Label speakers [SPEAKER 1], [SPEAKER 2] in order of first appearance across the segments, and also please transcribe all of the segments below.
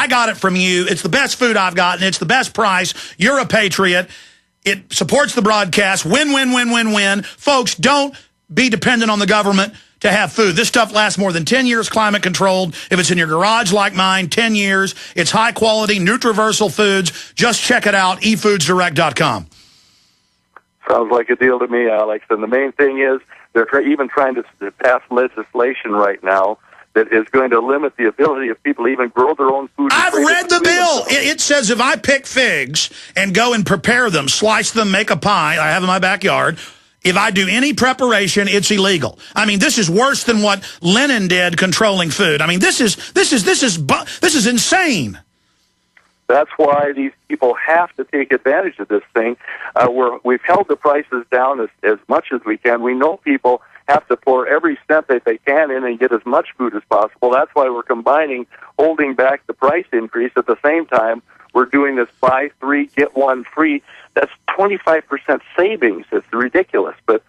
[SPEAKER 1] I got it from you. It's the best food I've gotten. It's the best price. You're a patriot. It supports the broadcast. Win, win, win, win, win. Folks, don't be dependent on the government to have food. This stuff lasts more than 10 years climate controlled. If it's in your garage like mine, 10 years. It's high quality, Nutriversal foods. Just check it out, efoodsdirect.com.
[SPEAKER 2] Sounds like a deal to me, Alex. And the main thing is they're even trying to pass legislation right now that is going to limit the ability of people to even grow their own food.
[SPEAKER 1] I've read the bill. It says if I pick figs and go and prepare them, slice them, make a pie, I have in my backyard, if I do any preparation, it's illegal. I mean, this is worse than what Lenin did controlling food. I mean, this is insane.
[SPEAKER 2] That's why these people have to take advantage of this thing. We've held the prices down as much as we can. We know people have to pour every cent that they can in and get as much food as possible. That's why we're combining holding back the price increase. At the same time, we're doing this buy three, get one free. That's 25% savings. It's ridiculous, but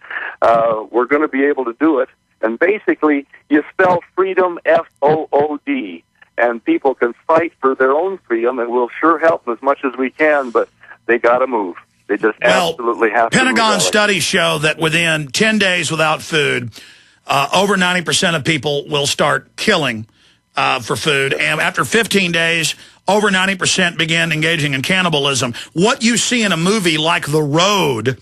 [SPEAKER 2] we're going to be able to do it. And basically, you spell freedom, F-O-O-D, and people can fight for their own freedom, and we'll sure help them as much as we can, but they got to move. They just absolutely have to.
[SPEAKER 1] Pentagon studies show that within 10 days without food, over 90% of people will start killing for food. And after 15 days, over 90% begin engaging in cannibalism. What you see in a movie like The Road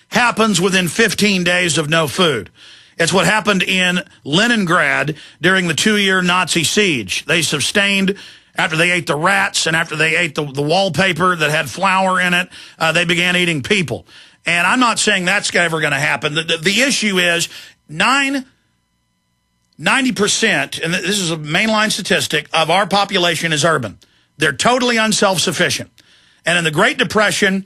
[SPEAKER 1] happens within 15 days of no food. It's what happened in Leningrad during the 2-year Nazi siege. They sustained, after they ate the rats and after they ate the wallpaper that had flour in it, they began eating people. And I'm not saying that's ever going to happen. The issue is 90%, and this is a mainline statistic, of our population is urban. They're totally unself-sufficient. And in the Great Depression,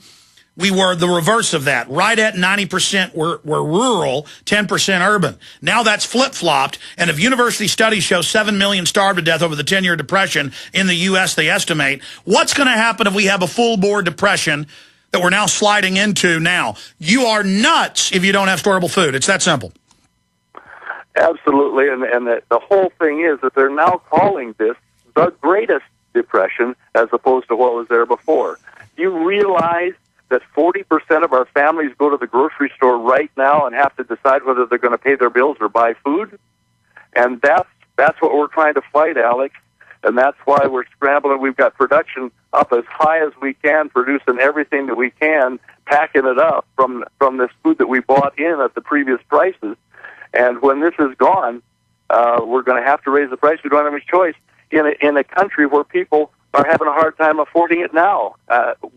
[SPEAKER 1] we were the reverse of that. Right at 90% were rural, 10% urban. Now that's flip-flopped, and if university studies show 7 million starved to death over the 10-year depression in the U.S., they estimate, what's going to happen if we have a full-bore depression that we're now sliding into now? You are nuts if you don't have storable food. It's that simple.
[SPEAKER 2] Absolutely, and the whole thing is that they're now calling this the greatest depression as opposed to what was there before. You realize that 40% of our families go to the grocery store right now and have to decide whether they're going to pay their bills or buy food? And that's what we're trying to fight, Alex, and that's why we're scrambling. We've got production up as high as we can, producing everything that we can, packing it up from this food that we bought in at the previous prices. And when this is gone, we're going to have to raise the price. We don't have any choice in a country where people are having a hard time affording it now.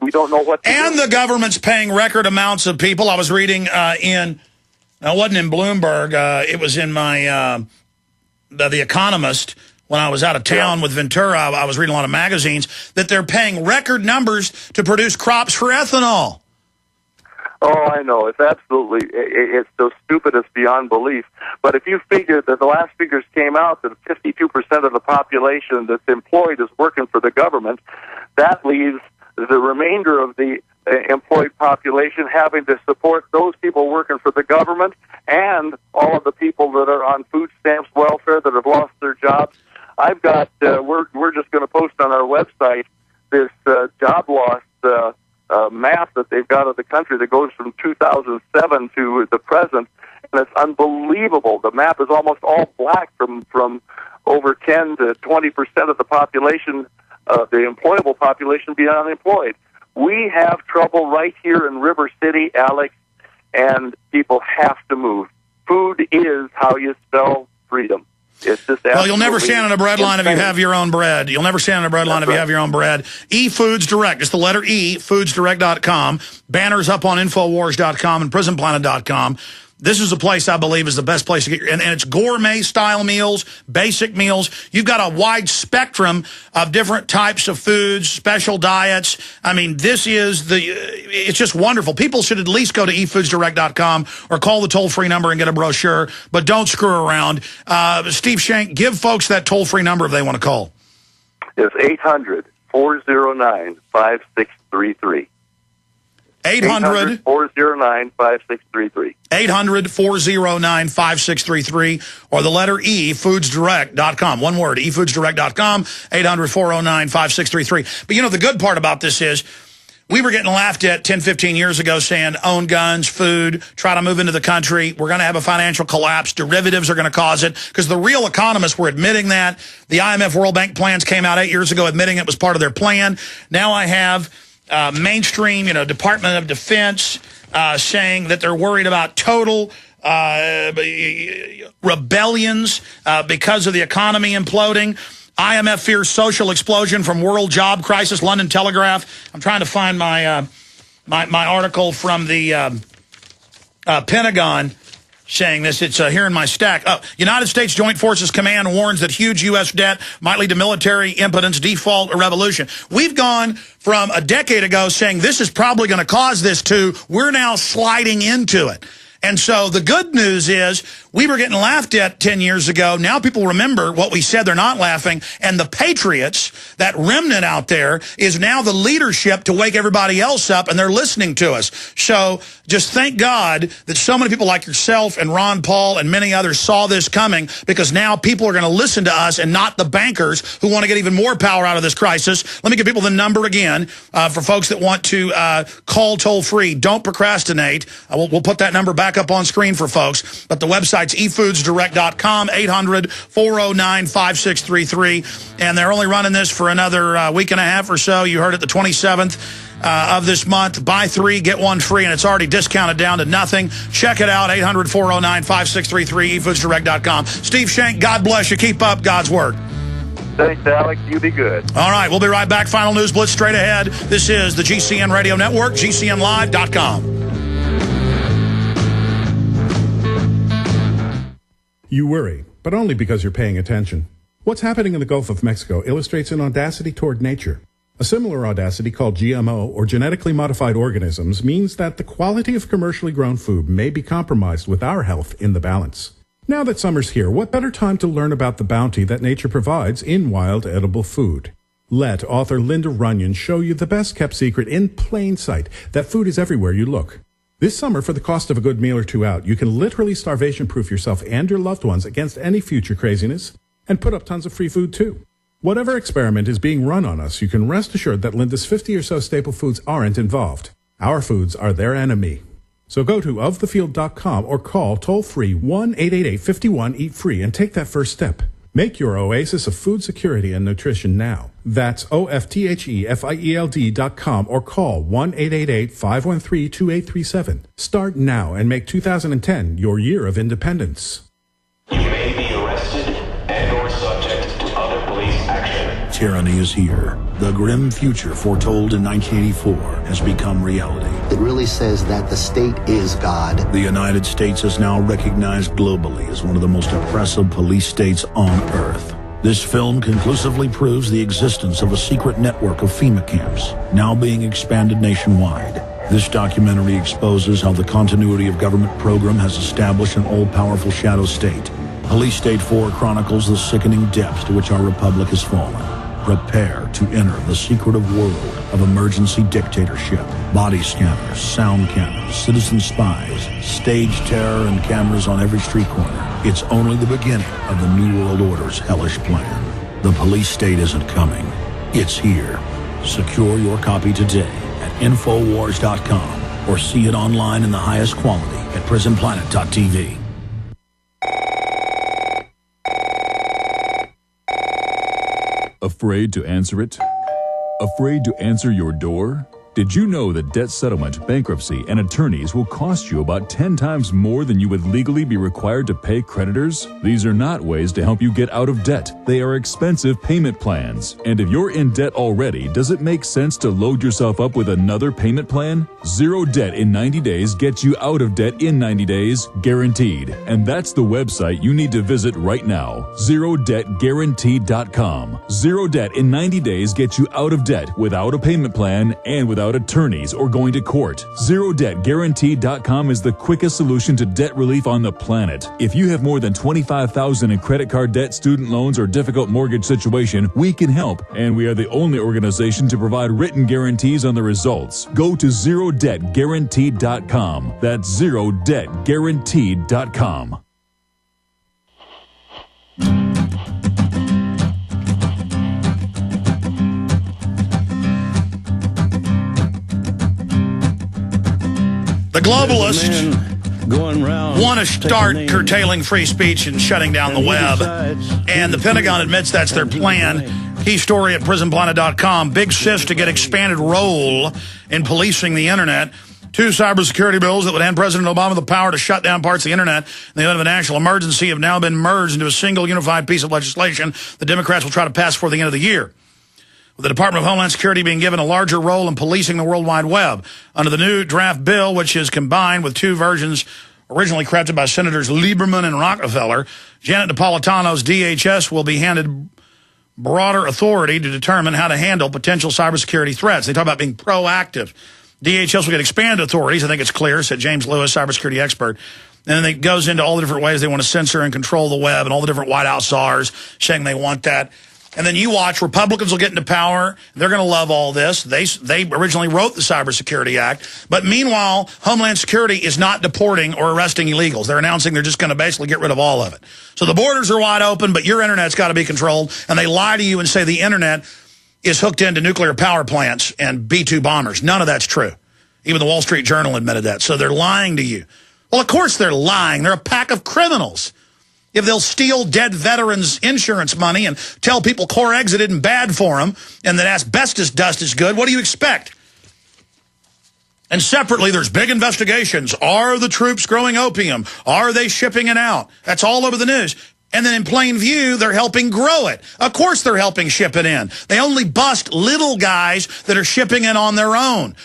[SPEAKER 2] We don't know what to do.
[SPEAKER 1] And the government's paying record amounts of people. I was reading it wasn't in Bloomberg. It was in my The Economist. When I was out of town with Ventura, I was reading a lot of magazines, that they're paying record numbers to produce crops for ethanol.
[SPEAKER 2] Oh, I know. It's absolutely, it's so stupid it's beyond belief. But if you figure that the last figures came out that 52% of the population that's employed is working for the government, that leaves the remainder of the employed population having to support those people working for the government and all of the people that are on food stamps, welfare, that have lost their jobs. I've got, we're just going to post on our website this job loss map that they've got of the country that goes from 2007 to the present, and it's unbelievable. The map is almost all black from over 10 to 20% of the population, the employable population, being unemployed. We have trouble right here in River City, Alex, and people have to move. Food is how you spell freedom. It's just
[SPEAKER 1] well, you'll never stand on a bread line if you have your own bread. You'll never stand on a bread line if you have your own bread. eFoods Direct. It's the letter E, foodsdirect.com. Banners up on Infowars.com and PrisonPlanet.com. This is a place I believe is the best place to get your, and it's gourmet-style meals, basic meals. You've got a wide spectrum of different types of foods, special diets. I mean, this is it's just wonderful. People should at least go to efoodsdirect.com or call the toll-free number and get a brochure, but don't screw around. Steve Shank, give folks that toll-free number if they want to call.
[SPEAKER 2] It's 800-409-5633. 800-409-5633.
[SPEAKER 1] 800-409-5633, or the letter E, foodsdirect.com. One word, efoodsdirect.com, 800-409-5633. But, you know, the good part about this is we were getting laughed at 10, 15 years ago saying own guns, food, try to move into the country. We're going to have a financial collapse. Derivatives are going to cause it, because the real economists were admitting that. The IMF World Bank plans came out 8 years ago admitting it was part of their plan. Now I have mainstream, Department of Defense saying that they're worried about total rebellions because of the economy imploding. IMF fears social explosion from world job crisis. London Telegraph. I'm trying to find my my article from the Pentagon saying this. It's here in my stack. United States Joint Forces Command warns that huge U.S. debt might lead to military impotence, default, or revolution. We've gone from a decade ago saying this is probably going to cause this to we're now sliding into it. And so the good news is we were getting laughed at 10 years ago. Now people remember what we said. They're not laughing. And the patriots, that remnant out there, is now the leadership to wake everybody else up, and they're listening to us. So just thank God that so many people like yourself and Ron Paul and many others saw this coming, because now people are going to listen to us and not the bankers who want to get even more power out of this crisis. Let me give people the number again for folks that want to call toll-free. Don't procrastinate. We'll put that number back up on screen for folks. But the website's efoodsdirect.com, 800-409-5633. And they're only running this for another week and a half or so. You heard it, the 27th of this month. Buy 3, get 1 free, and it's already discounted down to nothing. Check it out, 800-409-5633, efoodsdirect.com. Steve Shank, God bless you. Keep up God's word.
[SPEAKER 2] Thanks, Alex. You be good.
[SPEAKER 1] All right, we'll be right back. Final News Blitz straight ahead. This is the GCN Radio Network, GCNlive.com.
[SPEAKER 3] You worry, but only because you're paying attention. What's happening in the Gulf of Mexico illustrates an audacity toward nature. A similar audacity called GMO, or genetically modified organisms, means that the quality of commercially grown food may be compromised with our health in the balance. Now that summer's here, what better time to learn about the bounty that nature provides in wild edible food? Let author Linda Runyon show you the best-kept secret in plain sight, that food is everywhere you look. This summer, for the cost of a good meal or two out, you can literally starvation-proof yourself and your loved ones against any future craziness, and put up tons of free food, too. Whatever experiment is being run on us, you can rest assured that Linda's 50 or so staple foods aren't involved. Our foods are their enemy. So go to ofthefield.com or call toll-free 1-888-51-EAT-FREE and take that first step. Make your oasis of food security and nutrition now. That's OFTHEFIELD.com or call 1-888-513-2837. Start now and make 2010 your year of independence.
[SPEAKER 4] You may be arrested and or subject to other police action.
[SPEAKER 5] Tyranny is here. The grim future foretold in 1984 has become reality.
[SPEAKER 6] It really says that the state is God.
[SPEAKER 5] The United States is now recognized globally as one of the most oppressive police states on earth. This film conclusively proves the existence of a secret network of FEMA camps, now being expanded nationwide. This documentary exposes how the continuity of government program has established an all-powerful shadow state. Police State 4 chronicles the sickening depths to which our republic has fallen. Prepare to enter the secretive world of emergency dictatorship. Body scanners, sound cannons, citizen spies, stage terror, and cameras on every street corner. It's only the beginning of the New World Order's hellish plan. The police state isn't coming. It's here. Secure your copy today at Infowars.com or see it online in the highest quality at PrisonPlanet.tv.
[SPEAKER 7] Afraid to answer it? Afraid to answer your door? Did you know that debt settlement, bankruptcy, and attorneys will cost you about 10 times more than you would legally be required to pay creditors? These are not ways to help you get out of debt. They are expensive payment plans. And if you're in debt already, does it make sense to load yourself up with another payment plan? Zero debt in 90 days gets you out of debt in 90 days, guaranteed. And that's the website you need to visit right now, ZeroDebtGuaranteed.com. Zero debt in 90 days gets you out of debt without a payment plan and without without attorneys or going to court. ZeroDebtGuaranteed.com is the quickest solution to debt relief on the planet. If you have more than $25,000 in credit card debt, student loans, or difficult mortgage situation, we can help, and we are the only organization to provide written guarantees on the results. Go to ZeroDebtGuaranteed.com. That's ZeroDebtGuaranteed.com.
[SPEAKER 1] The globalists want to start curtailing free speech and shutting down the web, and the Pentagon admits that's their plan. Key story at prisonplanet.com. Big sis to get expanded role in policing the internet. 2 cybersecurity bills that would hand President Obama the power to shut down parts of the internet in the event of a national emergency have now been merged into a single unified piece of legislation the Democrats will try to pass before the end of the year, with the Department of Homeland Security being given a larger role in policing the World Wide Web. Under the new draft bill, which is combined with 2 versions originally crafted by Senators Lieberman and Rockefeller, Janet Napolitano's DHS will be handed broader authority to determine how to handle potential cybersecurity threats. They talk about being proactive. DHS will get expanded authorities, I think it's clear, said James Lewis, cybersecurity expert. And then it goes into all the different ways they want to censor and control the web and all the different White House czars saying they want that. And then you watch, Republicans will get into power. They're going to love all this. They originally wrote the Cybersecurity Act. But meanwhile, Homeland Security is not deporting or arresting illegals. They're announcing they're just going to basically get rid of all of it. So the borders are wide open, but your internet's got to be controlled. And they lie to you and say the internet is hooked into nuclear power plants and B-2 bombers. None of that's true. Even the Wall Street Journal admitted that. So they're lying to you. Well, of course they're lying. They're a pack of criminals. If they'll steal dead veterans' insurance money and tell people core exit and bad for them and that asbestos dust is good, what do you expect? And separately, there's big investigations. Are the troops growing opium? Are they shipping it out? That's all over the news. And then in plain view, they're helping grow it. Of course they're helping ship it in. They only bust little guys that are shipping it on their own.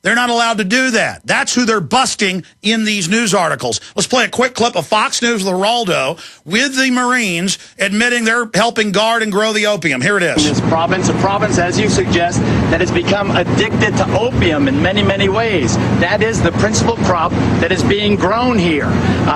[SPEAKER 1] They're not allowed to do that. That's who they're busting in these news articles. Let's play a quick clip of Fox News with Geraldo with the Marines admitting they're helping guard and grow the opium. Here it is.
[SPEAKER 8] This province, a province, as you suggest, that has become addicted to opium in many, many ways. That is the principal crop that is being grown here.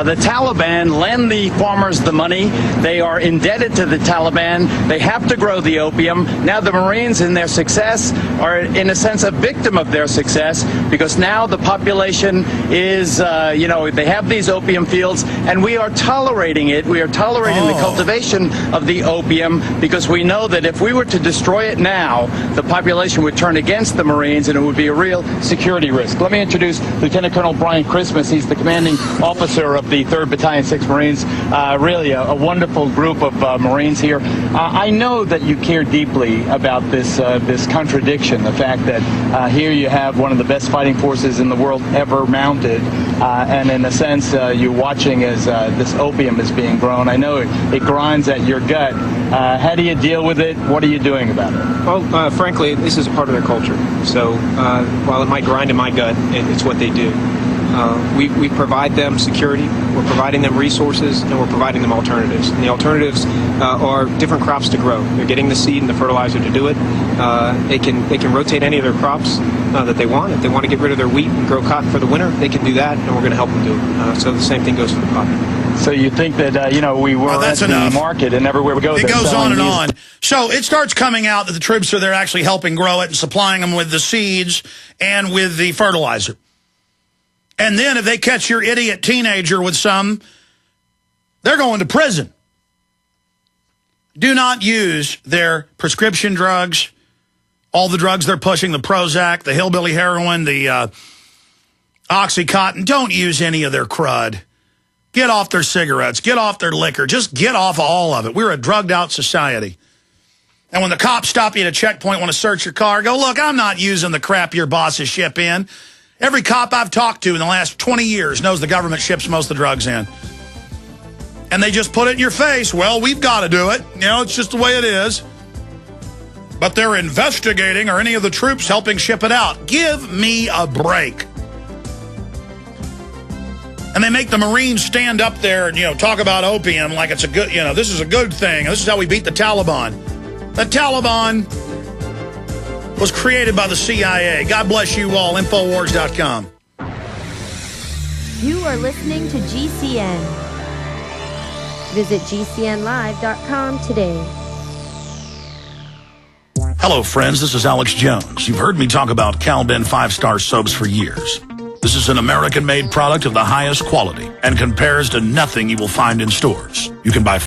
[SPEAKER 8] The Taliban lend the farmers the money. They are indebted to the Taliban. They have to grow the opium. Now the Marines, in their success, are in a sense a victim of their success, because now the population is, they have these opium fields, and we are tolerating it. We are tolerating the cultivation of the opium, because we know that if we were to destroy it now, the population would turn against the Marines, and it would be a real security risk. Let me introduce Lieutenant Colonel Brian Christmas. He's the commanding officer of the 3rd Battalion, 6th Marines. Really a wonderful group of Marines here. I know that you care deeply about this contradiction, the fact that here you have one of the best fighting forces in the world ever mounted, and in a sense you're watching as this opium is being grown. I know it grinds at your gut. How do you deal with it? What are you doing about it?
[SPEAKER 9] Well, frankly, this is a part of their culture. So while it might grind in my gut, it's what they do. We provide them security, we're providing them resources, and we're providing them alternatives. And the alternatives are different crops to grow. They're getting the seed and the fertilizer to do it. They can rotate any of their crops that they want. If they want to get rid of their wheat and grow cotton for the winter, they can do that, and we're going to help them do it. So the same thing goes for the cotton.
[SPEAKER 8] So you think that, we were at the market and everywhere we go.
[SPEAKER 1] It goes on and on. So it starts coming out that the troops are there actually helping grow it and supplying them with the seeds and with the fertilizer. And then if they catch your idiot teenager with some, they're going to prison. Do not use their prescription drugs, all the drugs they're pushing, the Prozac, the hillbilly heroin, the Oxycontin. Don't use any of their crud. Get off their cigarettes. Get off their liquor. Just get off all of it. We're a drugged-out society. And when the cops stop you at a checkpoint, want to search your car, go, look, I'm not using the crap your bosses ship in. Every cop I've talked to in the last 20 years knows the government ships most of the drugs in. And they just put it in your face. Well, we've got to do it. It's just the way it is. But they're investigating, or any of the troops helping ship it out. Give me a break. And they make the Marines stand up there and, talk about opium like it's a good, this is a good thing. This is how we beat the Taliban. The Taliban was created by the CIA. God bless you all. Infowars.com.
[SPEAKER 10] You are listening to GCN. Visit GCNlive.com today.
[SPEAKER 5] Hello, friends. This is Alex Jones. You've heard me talk about Cal-Ben 5-star soaps for years. This is an American-made product of the highest quality and compares to nothing you will find in stores. You can buy